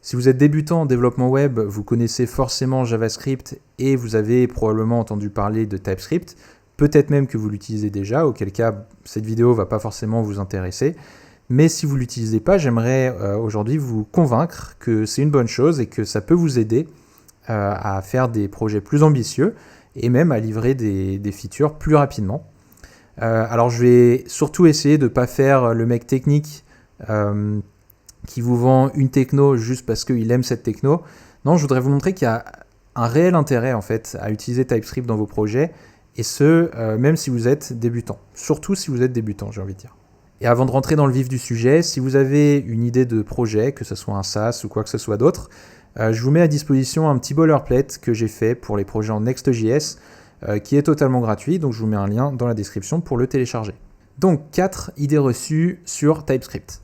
Si vous êtes débutant en développement web, vous connaissez forcément JavaScript et vous avez probablement entendu parler de TypeScript. Peut-être même que vous l'utilisez déjà, auquel cas cette vidéo ne va pas forcément vous intéresser. Mais si vous ne l'utilisez pas, j'aimerais aujourd'hui vous convaincre que c'est une bonne chose et que ça peut vous aider à faire des projets plus ambitieux et même à livrer des features plus rapidement. Alors je vais surtout essayer de ne pas faire le mec technique qui vous vend une techno juste parce qu'il aime cette techno. Non, je voudrais vous montrer qu'il y a un réel intérêt en fait à utiliser TypeScript dans vos projets, et ce, même si vous êtes débutant. Surtout si vous êtes débutant, j'ai envie de dire. Et avant de rentrer dans le vif du sujet, si vous avez une idée de projet, que ce soit un SaaS ou quoi que ce soit d'autre, je vous mets à disposition un petit boilerplate que j'ai fait pour les projets en Next.js, qui est totalement gratuit, donc je vous mets un lien dans la description pour le télécharger. Donc 4 idées reçues sur TypeScript.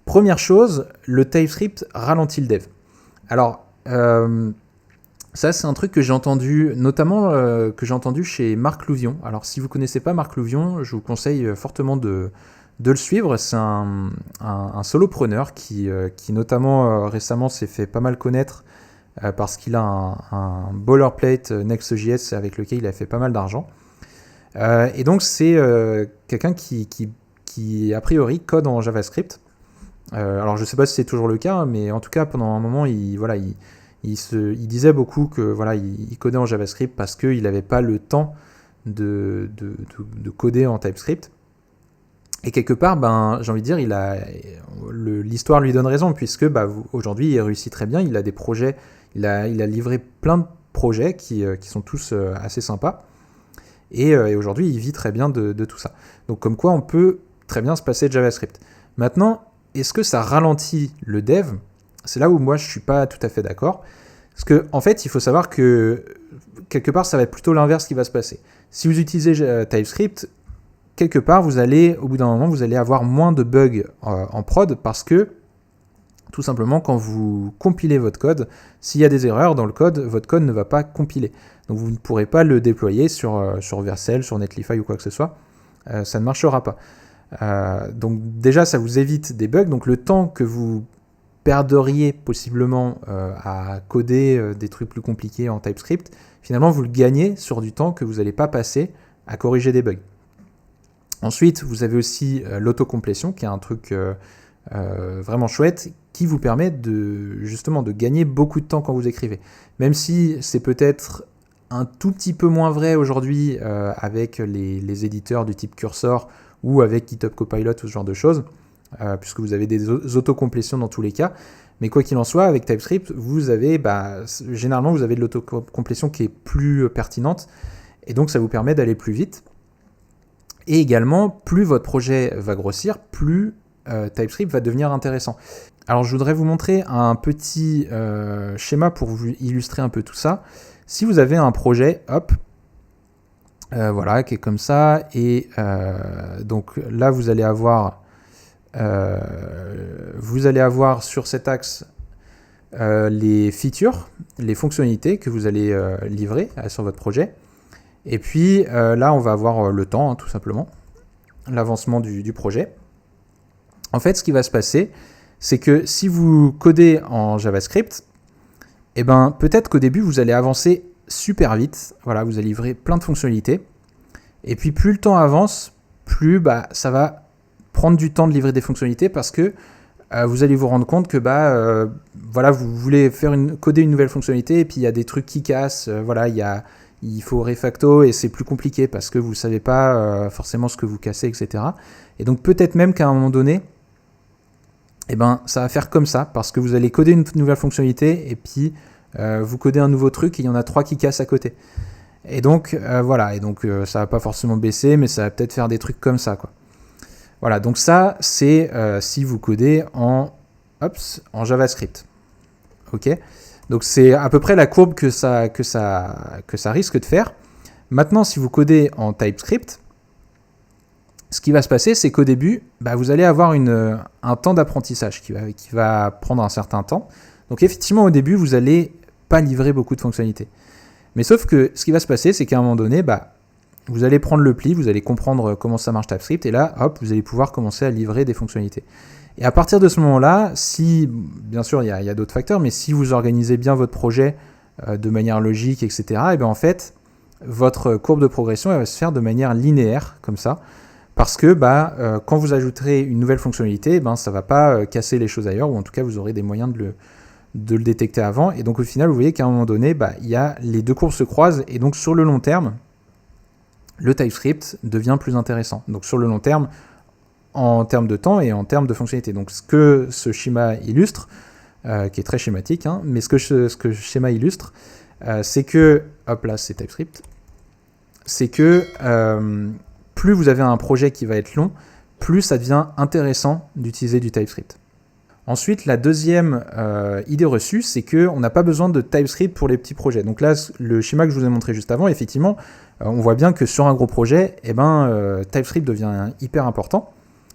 Première chose, le TypeScript ralentit le dev. Alors, ça c'est un truc que j'ai entendu, notamment chez Marc Louvion. Alors si vous ne connaissez pas Marc Louvion, je vous conseille fortement de le suivre. C'est un solopreneur qui notamment récemment s'est fait pas mal connaître parce qu'il a un boilerplate Next.js avec lequel il a fait pas mal d'argent. Et donc c'est quelqu'un qui a priori code en JavaScript. Alors je ne sais pas si c'est toujours le cas, mais en tout cas pendant un moment il disait beaucoup que voilà, il codait en JavaScript parce qu'il n'avait pas le temps de coder en TypeScript. Et quelque part, j'ai envie de dire, l'histoire lui donne raison, puisque aujourd'hui il réussit très bien, il a des projets, il a livré plein de projets qui sont tous assez sympas, et aujourd'hui il vit très bien de tout ça. Donc comme quoi on peut très bien se passer de JavaScript. Maintenant, est-ce que ça ralentit le dev ? C'est là où moi je ne suis pas tout à fait d'accord. Parce qu'en fait, il faut savoir que quelque part, ça va être plutôt l'inverse qui va se passer. Si vous utilisez TypeScript, quelque part, au bout d'un moment, vous allez avoir moins de bugs en prod parce que, tout simplement, quand vous compilez votre code, s'il y a des erreurs dans le code, votre code ne va pas compiler. Donc vous ne pourrez pas le déployer sur Vercel, sur Netlify ou quoi que ce soit. Ça ne marchera pas. Donc déjà ça vous évite des bugs, donc le temps que vous perdriez possiblement à coder des trucs plus compliqués en TypeScript, finalement vous le gagnez sur du temps que vous n'allez pas passer à corriger des bugs. Ensuite vous avez aussi l'autocomplétion qui est un truc vraiment chouette qui vous permet justement de gagner beaucoup de temps quand vous écrivez, même si c'est peut-être un tout petit peu moins vrai aujourd'hui avec les éditeurs du type Cursor ou avec GitHub Copilot ou ce genre de choses, puisque vous avez des autocomplétions dans tous les cas. Mais quoi qu'il en soit, avec TypeScript, vous avez généralement vous avez de l'autocomplétion qui est plus pertinente, et donc ça vous permet d'aller plus vite. Et également, plus votre projet va grossir, plus TypeScript va devenir intéressant. Alors je voudrais vous montrer un petit schéma pour vous illustrer un peu tout ça. Si vous avez un projet, hop, voilà, qui est comme ça, et donc là vous allez avoir sur cet axe les features, les fonctionnalités que vous allez livrer sur votre projet, et puis là on va avoir le temps, tout simplement, l'avancement du projet. En fait, ce qui va se passer, c'est que si vous codez en JavaScript, eh ben, peut-être qu'au début vous allez avancer super vite, voilà, vous allez livrer plein de fonctionnalités, et puis plus le temps avance, plus ça va prendre du temps de livrer des fonctionnalités parce que vous allez vous rendre compte que voilà, vous voulez coder une nouvelle fonctionnalité et puis il y a des trucs qui cassent, voilà, il faut refacto et c'est plus compliqué parce que vous ne savez pas forcément ce que vous cassez, etc. Et donc peut-être même qu'à un moment donné, eh ben, ça va faire comme ça parce que vous allez coder une nouvelle fonctionnalité et puis vous codez un nouveau truc et il y en a 3 qui cassent à côté. Et donc voilà, et donc ça va pas forcément baisser, mais ça va peut-être faire des trucs comme ça, quoi. Voilà, donc ça c'est si vous codez en JavaScript. Ok, donc c'est à peu près la courbe que ça risque de faire. Maintenant, si vous codez en TypeScript, ce qui va se passer, c'est qu'au début, vous allez avoir un temps d'apprentissage qui va prendre un certain temps. Donc effectivement, au début, vous n'allez pas livrer beaucoup de fonctionnalités. Mais sauf que ce qui va se passer, c'est qu'à un moment donné, vous allez prendre le pli, vous allez comprendre comment ça marche TypeScript, et là, hop, vous allez pouvoir commencer à livrer des fonctionnalités. Et à partir de ce moment-là, si, bien sûr, il y a d'autres facteurs, mais si vous organisez bien votre projet de manière logique, etc., et bien en fait, votre courbe de progression, elle va se faire de manière linéaire, comme ça, parce que quand vous ajouterez une nouvelle fonctionnalité, ça ne va pas casser les choses ailleurs, ou en tout cas, vous aurez des moyens de le détecter avant. Et donc, au final, vous voyez qu'à un moment donné, les deux courbes se croisent, et donc, sur le long terme, le TypeScript devient plus intéressant. Donc, sur le long terme, en termes de temps et en termes de fonctionnalité. Donc, ce que ce schéma illustre, qui est très schématique, mais ce que ce schéma illustre, c'est que, hop là, c'est TypeScript, c'est que plus vous avez un projet qui va être long, plus ça devient intéressant d'utiliser du TypeScript. Ensuite, la deuxième idée reçue, c'est qu'on n'a pas besoin de TypeScript pour les petits projets. Donc là, le schéma que je vous ai montré juste avant, effectivement, on voit bien que sur un gros projet, TypeScript devient hyper important,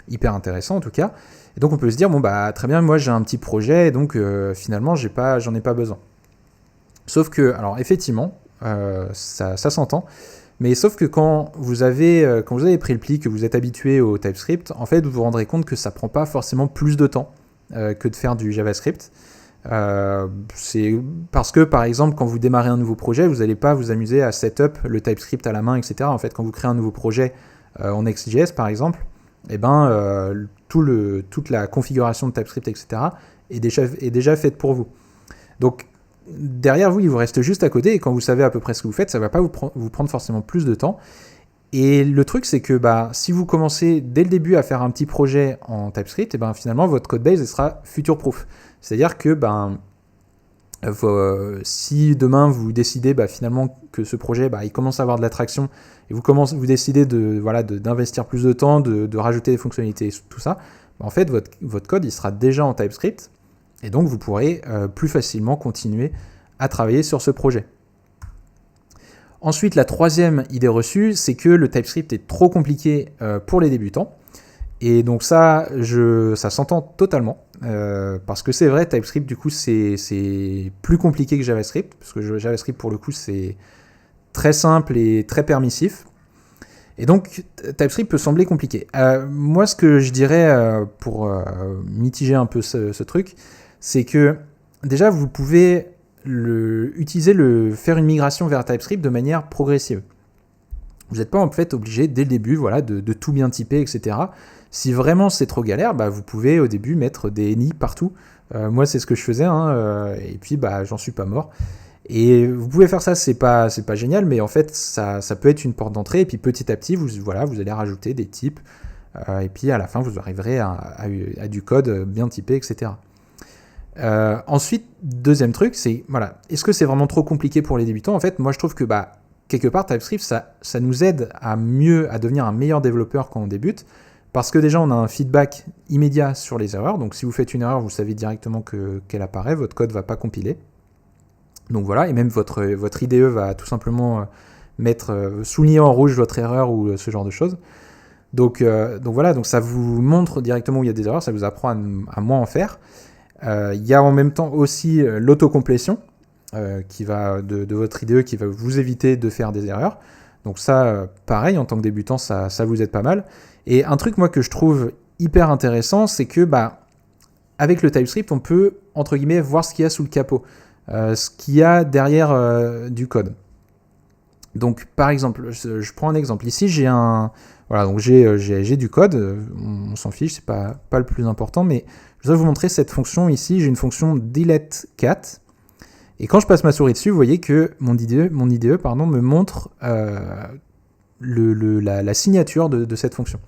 hyper intéressant en tout cas. Et donc on peut se dire, très bien, moi j'ai un petit projet, et donc finalement j'en ai pas besoin. Sauf que, alors effectivement, ça s'entend, mais sauf que quand vous avez pris le pli, que vous êtes habitué au TypeScript, en fait vous vous rendrez compte que ça prend pas forcément plus de temps que de faire du JavaScript. C'est parce que par exemple quand vous démarrez un nouveau projet, vous n'allez pas vous amuser à setup le TypeScript à la main, etc. En fait, quand vous créez un nouveau projet en Next.js par exemple, toute la configuration de TypeScript, etc. est déjà faite pour vous. Donc derrière vous, il vous reste juste à côté, et quand vous savez à peu près ce que vous faites, ça ne va pas vous prendre forcément plus de temps. Et le truc, c'est que si vous commencez dès le début à faire un petit projet en TypeScript, finalement, votre codebase sera future-proof. C'est-à-dire que si demain vous décidez finalement que ce projet il commence à avoir de l'attraction, et vous décidez d'investir plus de temps, de rajouter des fonctionnalités, tout ça, en fait, votre code il sera déjà en TypeScript, et donc vous pourrez plus facilement continuer à travailler sur ce projet. Ensuite, la troisième idée reçue, c'est que le TypeScript est trop compliqué pour les débutants. Et donc ça s'entend totalement, parce que c'est vrai, TypeScript, du coup, c'est plus compliqué que JavaScript, parce que JavaScript, pour le coup, c'est très simple et très permissif. Et donc, TypeScript peut sembler compliqué. Moi, ce que je dirais pour mitiger un peu ce truc, c'est que déjà, vous pouvez faire une migration vers TypeScript de manière progressive. Vous n'êtes pas en fait obligé dès le début de tout bien typer, etc. Si vraiment c'est trop galère, vous pouvez au début mettre des nids partout. Moi, c'est ce que je faisais, et puis j'en suis pas mort. Et vous pouvez faire ça, c'est pas génial, mais en fait, ça peut être une porte d'entrée, et puis petit à petit, vous allez rajouter des types, et puis à la fin, vous arriverez à du code bien typé, etc. Ensuite, deuxième truc, c'est, est-ce que c'est vraiment trop compliqué pour les débutants ? En fait, moi, je trouve que, quelque part, TypeScript, ça nous aide à devenir un meilleur développeur quand on débute, parce que déjà, on a un feedback immédiat sur les erreurs, donc si vous faites une erreur, vous savez directement qu'elle apparaît, votre code ne va pas compiler. Donc voilà, et même votre IDE va tout simplement souligner en rouge votre erreur ou ce genre de choses. Donc voilà, donc ça vous montre directement où il y a des erreurs, ça vous apprend à moins en faire. Il y a en même temps aussi l'autocomplétion qui va de votre IDE qui va vous éviter de faire des erreurs. Donc ça, pareil, en tant que débutant, ça vous aide pas mal. Et un truc, moi, que je trouve hyper intéressant, c'est que avec le TypeScript, on peut, entre guillemets, voir ce qu'il y a sous le capot, ce qu'il y a derrière du code. Donc, par exemple, je prends un exemple. Ici, j'ai du code, on s'en fiche, c'est pas le plus important, mais je vais vous montrer cette fonction ici. J'ai une fonction deleteCat. Et quand je passe ma souris dessus, vous voyez que mon IDE me montre la signature de cette fonction.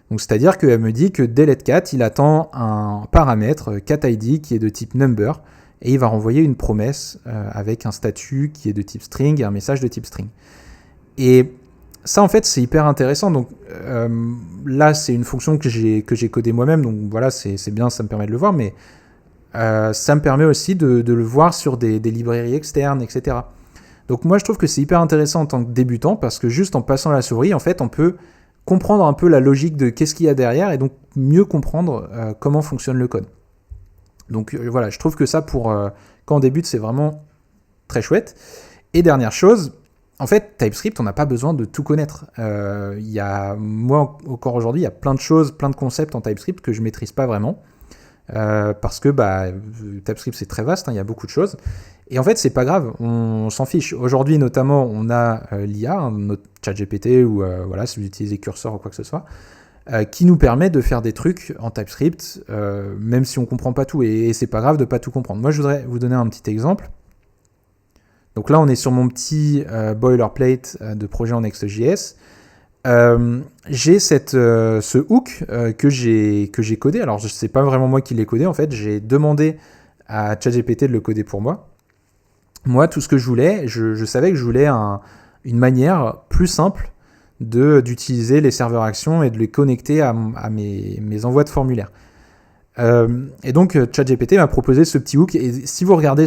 Donc, c'est-à-dire qu'elle me dit que deleteCat, il attend un paramètre catID qui est de type number, et il va renvoyer une promesse avec un statut qui est de type string et un message de type string. Et ça, en fait, c'est hyper intéressant. Donc là, c'est une fonction que j'ai codée moi-même, donc voilà, c'est bien, ça me permet de le voir, mais ça me permet aussi de le voir sur des librairies externes, etc. Donc moi, je trouve que c'est hyper intéressant en tant que débutant, parce que juste en passant la souris, en fait, on peut comprendre un peu la logique de qu'est-ce qu'il y a derrière, et donc mieux comprendre comment fonctionne le code. Donc voilà, je trouve que ça, quand on débute, c'est vraiment très chouette. Et dernière chose, en fait, TypeScript, on n'a pas besoin de tout connaître. Moi, encore aujourd'hui, il y a plein de choses, plein de concepts en TypeScript que je ne maîtrise pas vraiment. Parce que TypeScript, c'est très vaste, hein, il y a beaucoup de choses. Et en fait, c'est pas grave, on s'en fiche. Aujourd'hui, notamment, on a l'IA, notre ChatGPT, ou si vous utilisez Cursor ou quoi que ce soit, qui nous permet de faire des trucs en TypeScript, même si on comprend pas tout. Et c'est pas grave de pas tout comprendre. Moi, je voudrais vous donner un petit exemple. Donc là, on est sur mon petit boilerplate de projet en Next.js. J'ai ce hook que j'ai codé. Alors, c'est pas vraiment moi qui l'ai codé, en fait. J'ai demandé à ChatGPT de le coder pour moi. Moi, tout ce que je voulais, je savais que je voulais une manière plus simple d'utiliser les serveurs actions et de les connecter à mes envois de formulaires. Et donc, ChatGPT m'a proposé ce petit hook. Et si vous regardez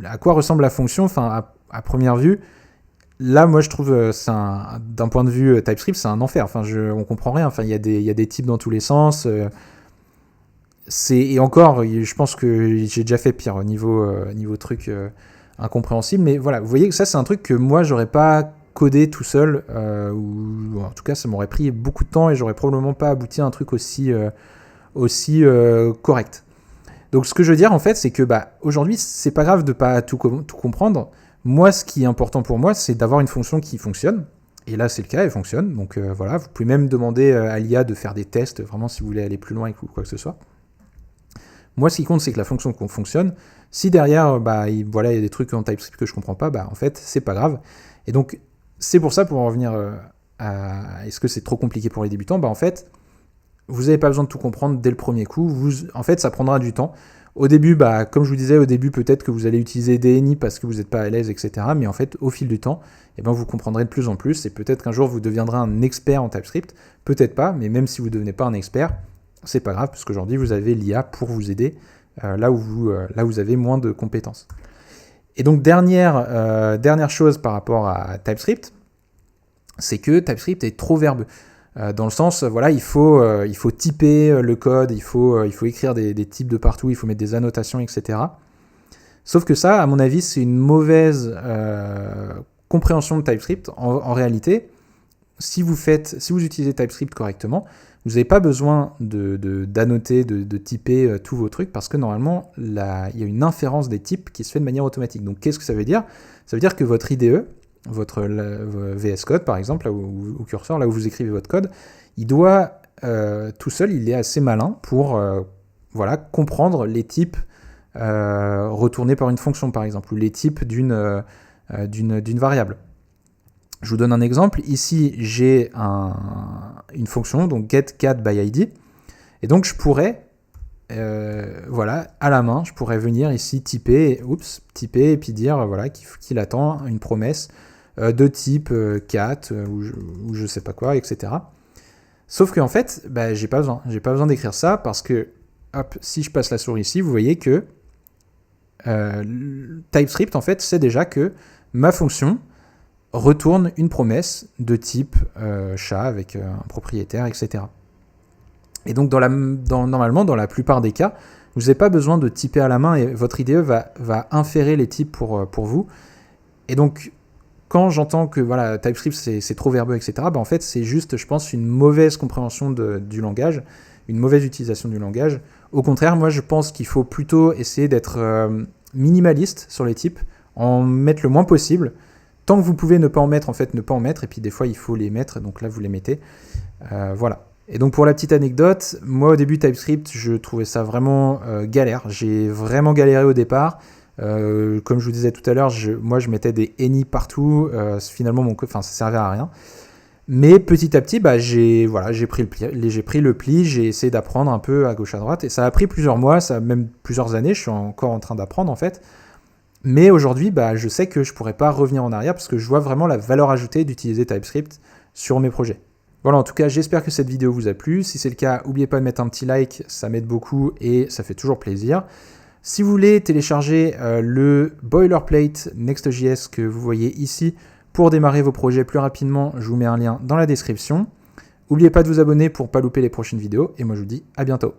à quoi ressemble la fonction, à première vue, là, moi, je trouve, d'un point de vue TypeScript, c'est un enfer. On comprend rien. Il y a des types dans tous les sens. Et encore, je pense que j'ai déjà fait pire au niveau truc incompréhensible. Mais voilà, vous voyez que ça, c'est un truc que moi, j'aurais pas codé tout seul. Ou en tout cas, ça m'aurait pris beaucoup de temps et j'aurais probablement pas abouti à un truc aussi correct. Donc, ce que je veux dire, en fait, c'est que aujourd'hui, c'est pas grave de pas tout comprendre. Moi, ce qui est important pour moi, c'est d'avoir une fonction qui fonctionne. Et là, c'est le cas, elle fonctionne. Donc voilà, vous pouvez même demander à l'IA de faire des tests, vraiment, si vous voulez aller plus loin ou quoi que ce soit. Moi, ce qui compte, c'est que la fonction fonctionne. Si derrière, il y a des trucs en TypeScript que je comprends pas, en fait, c'est pas grave. Et donc, c'est pour ça, pour en revenir à est-ce que c'est trop compliqué pour les débutants, en fait, vous n'avez pas besoin de tout comprendre dès le premier coup. En fait, ça prendra du temps. Au début, comme je vous disais, peut-être que vous allez utiliser DNI parce que vous n'êtes pas à l'aise, etc. Mais en fait, au fil du temps, vous comprendrez de plus en plus. Et peut-être qu'un jour, vous deviendrez un expert en TypeScript. Peut-être pas, mais même si vous ne devenez pas un expert, c'est pas grave, parce qu'aujourd'hui, vous avez l'IA pour vous aider là où vous avez moins de compétences. Et donc, dernière chose par rapport à TypeScript, c'est que TypeScript est trop verbeux. Dans le sens, il faut typer le code, il faut écrire des types de partout, il faut mettre des annotations, etc. Sauf que ça, à mon avis, c'est une mauvaise compréhension de TypeScript. En réalité, si vous utilisez TypeScript correctement, vous n'avez pas besoin d'annoter, de typer tous vos trucs, parce que normalement, il y a une inférence des types qui se fait de manière automatique. Donc, qu'est-ce que ça veut dire ? Ça veut dire que votre IDE, votre VS Code, par exemple, là ou Cursor, là où vous écrivez votre code, il doit, tout seul, il est assez malin pour comprendre les types retournés par une fonction, par exemple, ou les types d'une variable. Je vous donne un exemple. Ici, j'ai une fonction, donc getCatById, et donc je pourrais, à la main, je pourrais venir ici typer et puis dire qu'il attend une promesse de type cat ou je sais pas quoi, etc. Sauf qu'en fait, j'ai pas besoin d'écrire ça parce que, si je passe la souris ici, vous voyez que TypeScript, en fait, sait déjà que ma fonction retourne une promesse de type chat avec un propriétaire, etc. Et donc, normalement, dans la plupart des cas, vous n'avez pas besoin de typer à la main et votre IDE va inférer les types pour vous. Et donc, quand j'entends que TypeScript c'est trop verbeux, etc., en fait, c'est juste, je pense, une mauvaise compréhension du langage, une mauvaise utilisation du langage. Au contraire, moi, je pense qu'il faut plutôt essayer d'être minimaliste sur les types, en mettre le moins possible. Tant que vous pouvez ne pas en mettre, et puis des fois, il faut les mettre, donc là, vous les mettez. Voilà. Et donc, pour la petite anecdote, moi, au début, TypeScript, je trouvais ça vraiment galère. J'ai vraiment galéré au départ. Comme je vous disais tout à l'heure, moi je mettais des any partout, finalement ça servait à rien. Mais petit à petit, j'ai pris le pli, j'ai essayé d'apprendre un peu à gauche à droite, et ça a pris plusieurs mois, ça a même plusieurs années, je suis encore en train d'apprendre en fait. Mais aujourd'hui, je sais que je pourrais pas revenir en arrière parce que je vois vraiment la valeur ajoutée d'utiliser TypeScript sur mes projets. Voilà, en tout cas, j'espère que cette vidéo vous a plu. Si c'est le cas, n'oubliez pas de mettre un petit like, ça m'aide beaucoup et ça fait toujours plaisir. Si vous voulez télécharger le boilerplate Next.js que vous voyez ici pour démarrer vos projets plus rapidement, je vous mets un lien dans la description. N'oubliez pas de vous abonner pour ne pas louper les prochaines vidéos et moi je vous dis à bientôt.